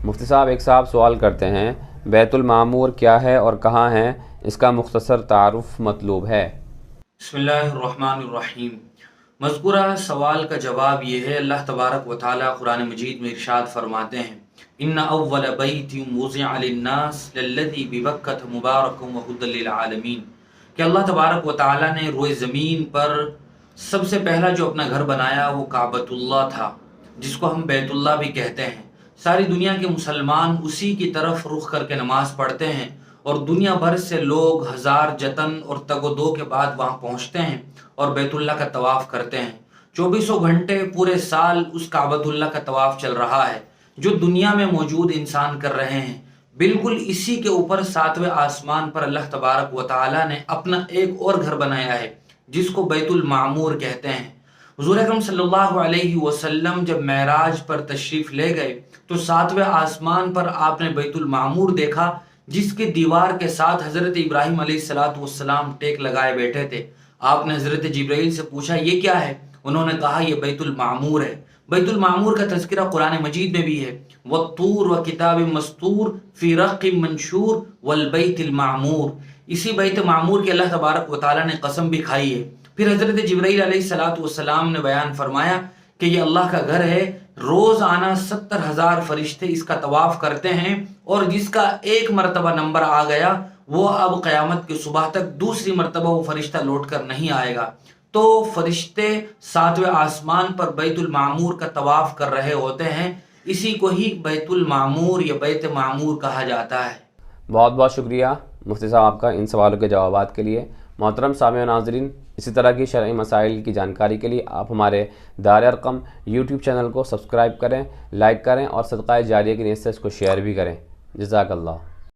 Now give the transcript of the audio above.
مفتی صاحب، ایک صاحب سوال کرتے ہیں بیت المعمور کیا ہے اور کہاں ہے، اس کا مختصر تعارف مطلوب ہے۔ بسم اللہ الرحمن الرحیم۔ مذکورہ سوال کا جواب یہ ہے، اللہ تبارک و تعالی قرآن مجید میں ارشاد فرماتے ہیں ان اول بیت وضع للناس للذی ببکۃ مبارک وہدی للعالمین، کہ اللہ تبارک و تعالی نے روئے زمین پر سب سے پہلا جو اپنا گھر بنایا وہ کعبۃ اللہ تھا، جس کو ہم بیت اللہ بھی کہتے ہیں۔ ساری دنیا کے مسلمان اسی کی طرف رخ کر کے نماز پڑھتے ہیں، اور دنیا بھر سے لوگ ہزار جتن اور تگ و دو کے بعد وہاں پہنچتے ہیں اور بیت اللہ کا طواف کرتے ہیں۔ 2400 گھنٹے پورے سال اس کعبۃ اللہ کا طواف چل رہا ہے جو دنیا میں موجود انسان کر رہے ہیں۔ بالکل اسی کے اوپر 7ویں آسمان پر اللہ تبارک و تعالی نے اپنا ایک اور گھر بنایا ہے جس کو بیت المعمور کہتے ہیں۔ حضور اکرم صلی اللہ علیہ وسلم جب معراج پر تشریف لے گئے تو 7ویں آسمان پر آپ نے بیت المعمور دیکھا، جس کے دیوار کے ساتھ حضرت ابراہیم علیہ السلام ٹیک لگائے بیٹھے تھے۔ آپ نے حضرت جبرائیل سے پوچھا یہ کیا ہے؟ انہوں نے کہا یہ بیت المعمور ہے۔ بیت المعمور کا تذکرہ قرآن مجید میں بھی ہے، وَالطُّورِ وَكِتَابٍ مَّسْطُورٍ فِي رَقٍّ مَّنشُورٍ وَالْبَيْتِ الْمَعْمُورِ، اسی بیت معمور کے اللہ تبارک و تعالیٰ نے قسم بھی کھائی ہے۔ پھر حضرت جبرائیل علیہ السلام نے بیان فرمایا کہ یہ اللہ کا گھر ہے، روز آنا 70,000 فرشتے اس کا طواف کرتے ہیں، اور جس کا ایک مرتبہ نمبر آ گیا وہ اب قیامت کی صبح تک دوسری مرتبہ وہ فرشتہ لوٹ کر نہیں آئے گا۔ تو فرشتے 7ویں آسمان پر بیت المعمور کا طواف کر رہے ہوتے ہیں، اسی کو ہی بیت المعمور یا بیت معمور کہا جاتا ہے۔ بہت بہت شکریہ مفتی صاحب آپ کا ان سوالوں کے جوابات کے لیے۔ محترم سامعین و ناظرین، اسی طرح کی شرعی مسائل کی جانکاری کے لیے آپ ہمارے دار ارقم یوٹیوب چینل کو سبسکرائب کریں، لائک کریں اور صدقہ جاریہ کی نیت سے اس کو شیئر بھی کریں۔ جزاک اللہ۔